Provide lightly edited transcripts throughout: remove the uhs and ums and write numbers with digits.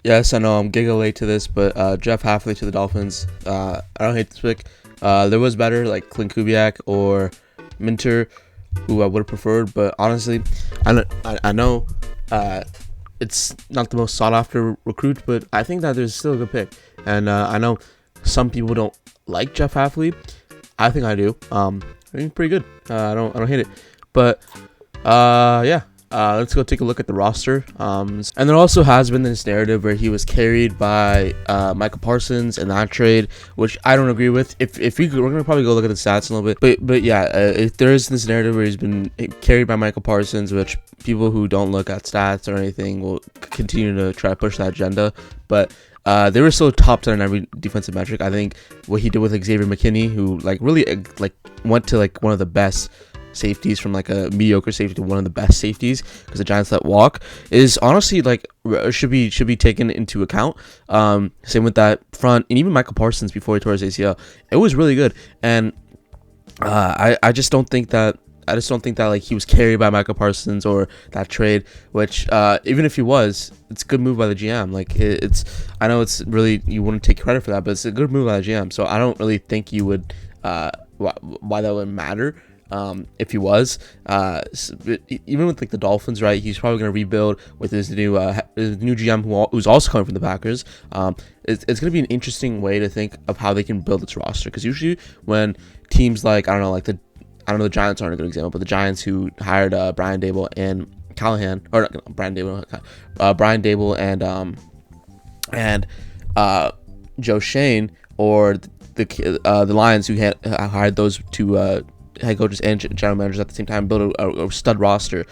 Yes, I know I'm giga late to this, but Jeff Hafely to the Dolphins. I don't hate this pick. There was better like Clint Kubiak or Minter, who I would have preferred, but honestly, I know it's not the most sought after recruit, but I think that there's still a good pick. And I know some people don't like Jeff Hafley. I think I do. I think pretty good. I don't hate it, but yeah. Let's go take a look at the roster. And there also has been this narrative where he was carried by Michael Parsons in that trade, which I don't agree with. We're gonna probably go look at the stats a little bit, but yeah, if there is this narrative where he's been carried by Michael Parsons, which people who don't look at stats or anything will continue to try to push that agenda, but. They were still top 10 in every defensive metric. I think what he did with Xavier McKinney, who really went to one of the best safeties from a mediocre safety to one of the best safeties because the Giants let walk, is honestly should be taken into account. Same with that front, and even Michael Parsons before he tore his ACL, it was really good. And I just don't think that. He was carried by Michael Parsons or that trade, which even if he was, it's a good move by the GM. I know it's really, you wouldn't take credit for that, but it's a good move by the GM. So I don't really think you would why that would matter. If he was, even with the Dolphins, right? He's probably going to rebuild with his new GM who's also coming from the Packers. It's going to be an interesting way to think of how they can build its roster, because usually when teams the Giants aren't a good example, but the Giants who hired Brian Dable and Callahan, or not, Brian Dable and Joe Shane, or the Lions who hired those two head coaches and general managers at the same time, build a stud roster.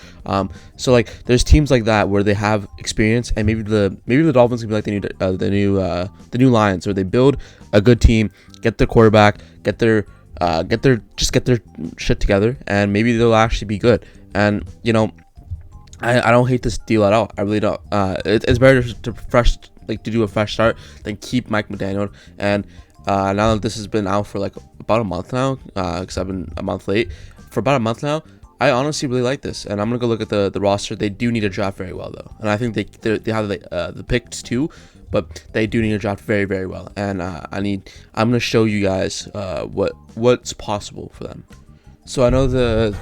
So there's teams like that where they have experience, and maybe the Dolphins can be like the new Lions, where they build a good team, get their quarterback, get their shit together, and maybe they'll actually be good. And I don't hate this deal at all. I really don't. It's better to do a fresh start than keep Mike McDaniel. And now that this has been out for about a month now, because I've been a month late, for about a month now, I honestly really like this. And I'm gonna go look at the roster. They do need to draft very well though, and I think they have the picks too, but they do need to draft very, very well. And I'm gonna show you guys what's possible for them. So I know the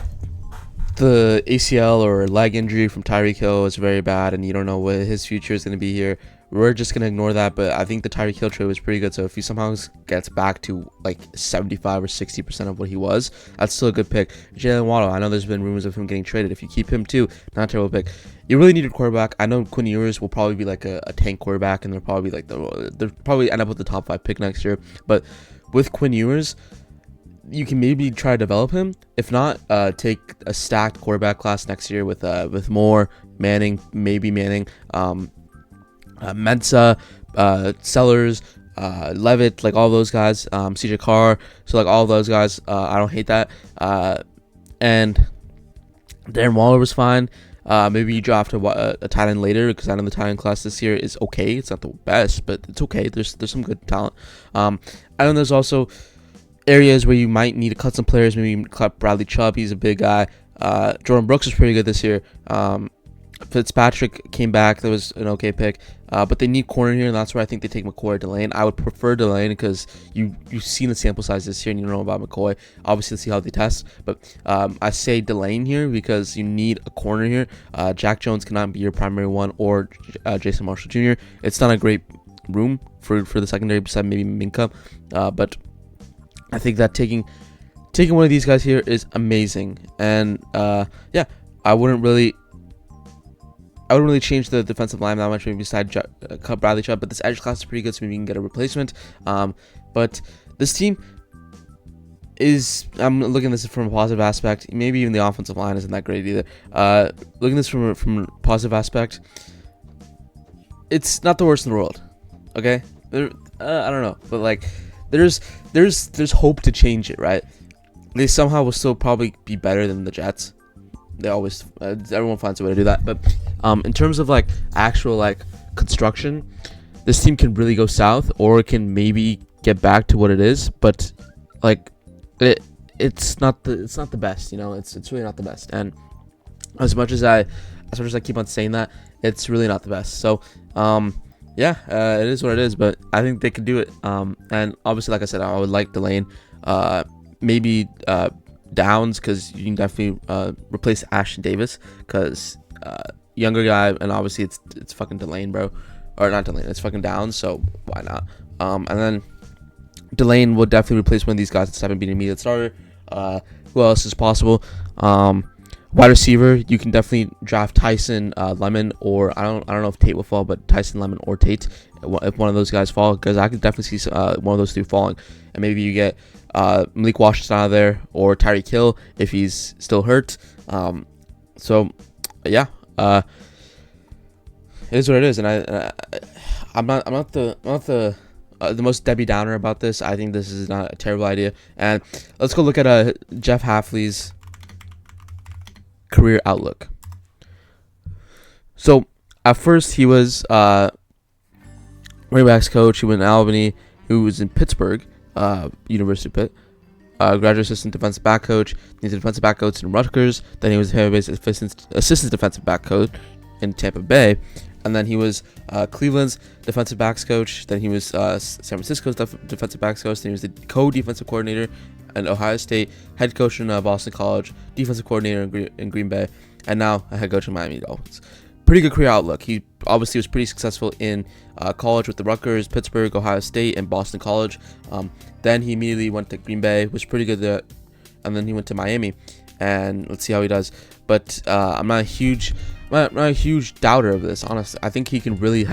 ACL or leg injury from Tyreek Hill is very bad, and you don't know what his future is gonna be here. We're just going to ignore that, but I think the Tyreek Hill trade was pretty good, so if he somehow gets back to 75 or 60% of what he was, that's still a good pick. Jalen Waddle, I know there's been rumors of him getting traded. If you keep him too, not a terrible pick. You really need a quarterback. I know Quinn Ewers will probably be a tank quarterback, and they'll probably they'll probably end up with the top 5 pick next year, but with Quinn Ewers, you can maybe try to develop him. If not, take a stacked quarterback class next year with more Manning, maybe Manning, Mensa, Sellers, Levitt, all those guys, CJ Carr, so all those guys, I don't hate that. And Darren Waller was fine. Maybe you draft a tight end later, because I know the tight end class this year is okay. It's not the best, but it's okay. There's some good talent. I know there's also areas where you might need to cut some players. Maybe cut Bradley Chubb. He's a big guy. Jordan Brooks was pretty good this year. Fitzpatrick came back. That was an okay pick. But they need corner here, and that's where I think they take McCoy or Delane. I would prefer Delane because you've seen the sample size this year and you know about McCoy. Obviously, let's see how they test. But I say Delane here because you need a corner here. Jack Jones cannot be your primary one, or Jason Marshall Jr. It's not a great room for the secondary, besides maybe Minka. But I think that taking one of these guys here is amazing. And yeah, I wouldn't really change the defensive line that much, maybe beside Bradley Chubb, but this edge class is pretty good, so maybe you can get a replacement. But this team I'm looking at this from a positive aspect. Maybe even the offensive line isn't that great either. Looking at this from a positive aspect, it's not the worst in the world. Okay, I don't know, but there's hope to change it, right? They somehow will still probably be better than the Jets. They always everyone finds a way to do that, but in terms of actual construction, this team can really go south, or it can maybe get back to what it is, but it's not the best, it's really not the best. And as much as I keep on saying that, it's really not the best. So yeah, it is what it is. But I think they could do it. And obviously, like I said, I would like Delane. Maybe Downs, because you can definitely replace Ashton Davis, because younger guy, and obviously it's fucking Delane, bro, or not Delane, it's fucking Downs. So why not? And then Delane will definitely replace one of these guys that's haven't been an immediate starter. Who else is possible? Wide receiver, you can definitely draft Tyson Lemon, or I don't know if Tate will fall, but Tyson Lemon or Tate, if one of those guys fall, because I could definitely see one of those two falling, and maybe you get Malik Washington out of there, or Tyreek Hill if he's still hurt. So yeah, it is what it is, and I'm not the most Debbie Downer about this. I think this is not a terrible idea. And let's go look at Jeff Hafley's career outlook. So at first he was running backs coach. He went to Albany. He was in Pittsburgh, University of Pitt. Graduate assistant defensive back coach. He's a defensive back coach in Rutgers. Then he was Tampa-based assistant defensive back coach in Tampa Bay. And then he was Cleveland's defensive backs coach. Then he was San Francisco's defensive backs coach. Then he was the co-defensive coordinator at Ohio State, head coach in Boston College, defensive coordinator in Green Bay, and now a head coach in Miami Dolphins. Pretty good career outlook. He obviously was pretty successful in college with the Rutgers, Pittsburgh, Ohio State, and Boston College. Then he immediately went to Green Bay, was pretty good there, and then he went to Miami. And let's see how he does. But I'm not a huge doubter of this, honestly. I think he can really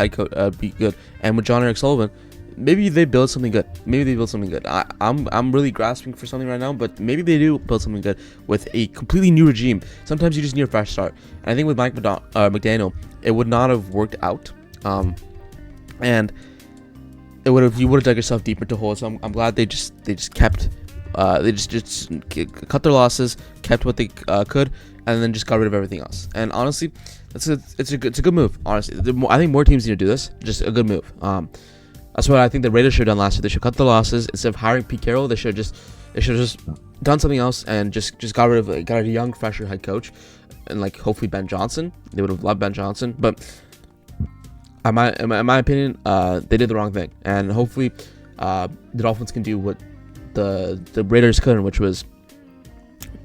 be good. And with John Eric Sullivan, maybe they build something good. I'm really grasping for something right now, but maybe they do build something good with a completely new regime. Sometimes you just need a fresh start. And I think with Mike McDaniel, it would not have worked out. And you would have dug yourself deeper into holes. So I'm glad they just kept. They just cut their losses, kept what they could, and then just got rid of everything else. And honestly, it's a good move. Honestly, I think more teams need to do this. Just a good move. That's what I think the Raiders should have done last year. They should cut the losses instead of hiring Pete Carroll. They should have just done something else and just got rid of got a young, fresher head coach, and like hopefully Ben Johnson. They would have loved Ben Johnson, but in my opinion, they did the wrong thing. And hopefully, the Dolphins can do what the Raiders couldn't, which was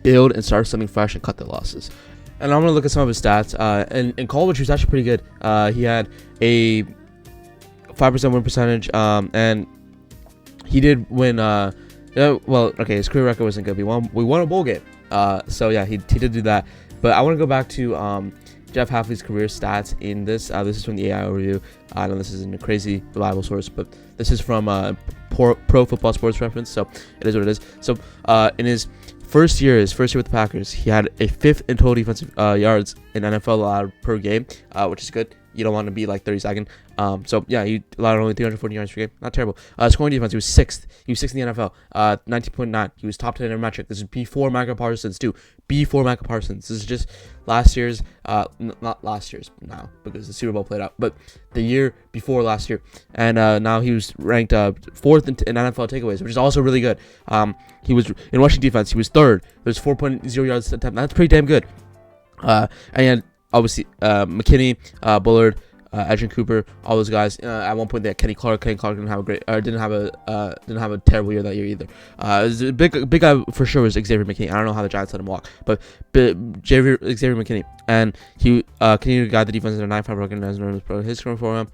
build and start something fresh and cut the losses. And I'm gonna look at some of his stats. In college, he was actually pretty good. He had a 5% win percentage, and he did win. His career record wasn't good. We won a bowl game. So yeah, he did do that. But I want to go back to Jeff Hafley's career stats in this. This is from the AI overview. I know this isn't a crazy reliable source, but this is from Pro Football Sports Reference, so it is what it is. So in his first year with the Packers, he had a 5th in total defensive yards in NFL allowed per game, which is good. You don't want to be like 32nd. So yeah, he allowed only 340 yards per game. Not terrible. Scoring defense, he was 6th. He was 6th in the NFL. 19.9. He was top 10 in metric. This is before Micah Parsons too. Before Micah Parsons. This is just last year's. Not last year's now because the Super Bowl played out, but the year before last year. And now he was ranked 4th in NFL takeaways, which is also really good. He was in rushing defense. He was 3rd. There's 4.0 yards attempt. That's pretty damn good. And obviously, McKinney, Bullard, Edgerrin Cooper, all those guys. At one point, they had Kenny Clark. Kenny Clark didn't have a terrible year that year either. The big guy for sure was Xavier McKinney. I don't know how the Giants let him walk, but Xavier McKinney, and he continued to guide the defense in a 9-5 record as his scoring for him.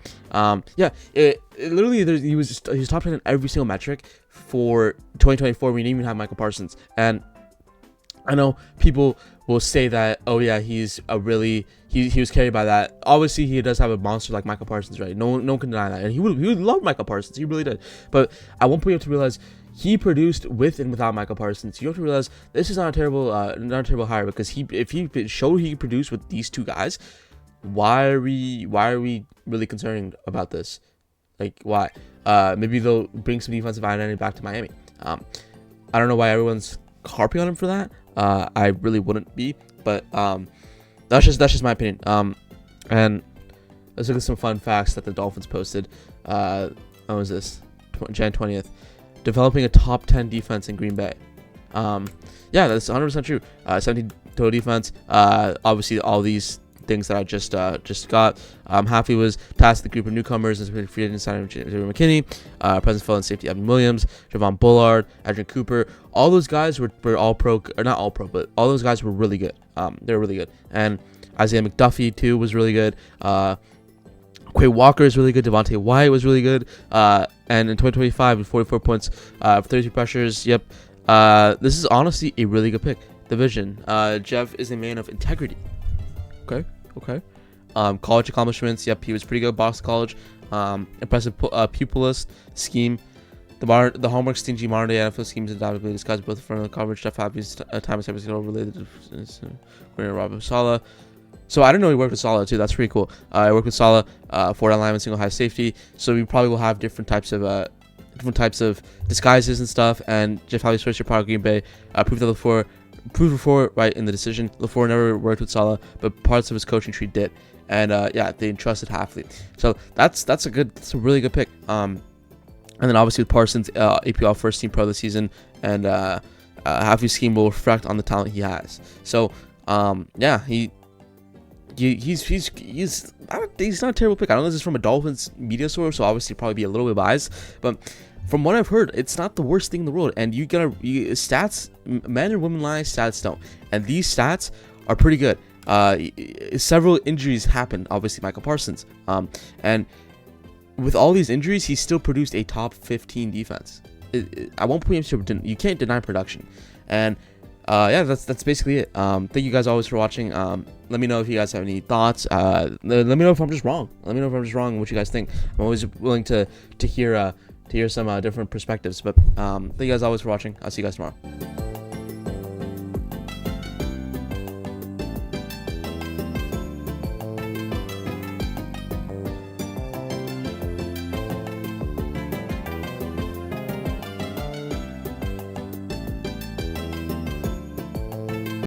Literally, he was top 10 in every single metric for 2024. We didn't even have Michael Parsons, and I know people will say that, oh yeah, he was carried by that. Obviously, he does have a monster like Michael Parsons, right? No one can deny that, and he would love Michael Parsons. He really did. But at one point, you have to realize he produced with and without Michael Parsons. You have to realize this is not a terrible hire, because if he showed he could produce with these two guys, why are we really concerned about this? Like, why? Maybe they'll bring some defensive identity back to Miami. I don't know why everyone's harping on him for that. I really wouldn't be, but that's just my opinion. And let's look at some fun facts that the Dolphins posted. When was this? Jan 20th. Developing a top 10 defense in Green Bay. Yeah, that's 100% true. 17 total defense. Obviously, all these things that I just got. Hafely was tasked with the group of newcomers as free agent signing Jerry McKinney, Presence Fill and safety Evan Williams, Javon Bullard, Adrian Cooper. All those guys were all pro, or not all pro, but all those guys were really good. They were really good. And Isaiah McDuffie too was really good. Quay Walker is really good. Devontae White was really good. And in 2025, with 44 points, 32 pressures. Yep. This is honestly a really good pick. The vision. Jeff is a man of integrity. Okay. College accomplishments. Yep, he was pretty good. Boston College. Impressive pupilist scheme. The homework stingy modern day NFL schemes adaptably disguised both front of the coverage. Jeff Hafley's time is everything related to Robert Saleh. So I didn't know he worked with Saleh too. That's pretty cool. I worked with Saleh, forward lineman, single high safety. So we probably will have different types of disguises and stuff. And Jeff Hafley's first year part of Green Bay proved LaFleur right in the decision. LaFleur never worked with Saleh, but parts of his coaching tree did. And they entrusted Hafley. So that's a really good pick. And then obviously with Parsons, APL first team pro this season, and Hafley's scheme will reflect on the talent he has. So he's not a terrible pick. I know this is from a Dolphins media source, so obviously probably be a little bit biased, but from what I've heard, it's not the worst thing in the world. And stats, men and women line, stats don't, and these stats are pretty good. Several injuries happened, obviously Michael Parsons, and with all these injuries, he still produced a top 15 defense. At one point, you can't deny production, and that's basically it. Thank you guys always for watching. Let me know if you guys have any thoughts. Let me know if I'm just wrong. Let me know if I'm just wrong and what you guys think. I'm always willing to hear some different perspectives. But thank you guys always for watching. I'll see you guys tomorrow.